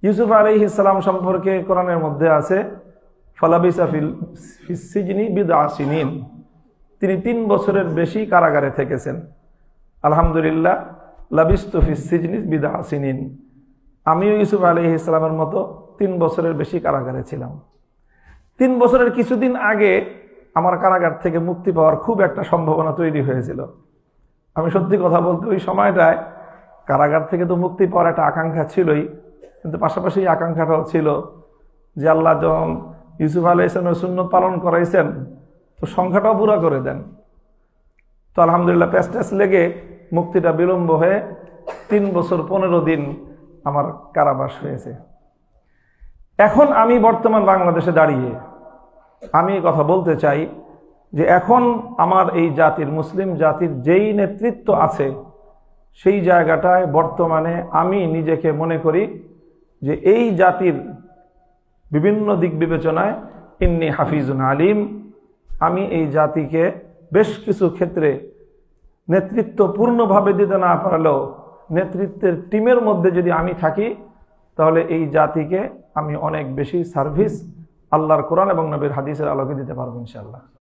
ইউসুফ আলাইহিস সালাম সম্পর্কে কোরআনের মধ্যে আছে ফালাবিসা ফিস সিজনি বিদআ সিনিন, তিনি 3 বছরের বেশি কারাগারে থেকেছেন। আলহামদুলিল্লাহ, লাবিস্তু ফিস সিজনি বিদআ সিনিন, আমিও ইউসুফ আলাইহিস সালামের মতো 3 বছরের বেশি কারাগারে ছিলাম। 3 বছরের কিছুদিন আগে আমার কারাগার থেকে মুক্তি পাওয়ার খুব একটা সম্ভাবনা তৈরি হয়েছিল। আমি সত্যি কথা বলতে ওই সময়টায় কারাগার থেকে তো মুক্তি পাওয়ার একটা আকাঙ্ক্ষা ছিলই, কিন্তু পাশাপাশি এই আকাঙ্ক্ষাটাও ছিল যে আল্লাহ যখন ইউসুফ আলাইহিস সালামের সুন্নত পালন করাইছেন তো সংখ্যাটাও পুরা করে দেন। তো আলহামদুলিল্লাহ প্যাচ লেগে মুক্তিটা বিলম্ব হয়ে 3 বছর 15 দিন আমার কারাবাস হয়েছে। এখন আমি বর্তমান বাংলাদেশে দাঁড়িয়ে আমি কথা বলতে চাই যে এখন আমার এই জাতির, মুসলিম জাতির যেই নেতৃত্ব আছে সেই জায়গাটায় বর্তমানে আমি নিজেকে মনে করি যে এই জাতির বিভিন্ন দিক বিবেচনায় ইন্নী হাফিজুন আলিম, আমি এই জাতিকে বেশ কিছু ক্ষেত্রে নেতৃত্ব পূর্ণভাবে দিতে না পারলেও নেতৃত্বের টিমের মধ্যে যদি আমি থাকি তাহলে এই জাতিকে আমি অনেক বেশি সার্ভিস আল্লাহর কোরআন এবং নবীর হাদিসের আলোকে দিতে পারবো ইনশাআল্লাহ।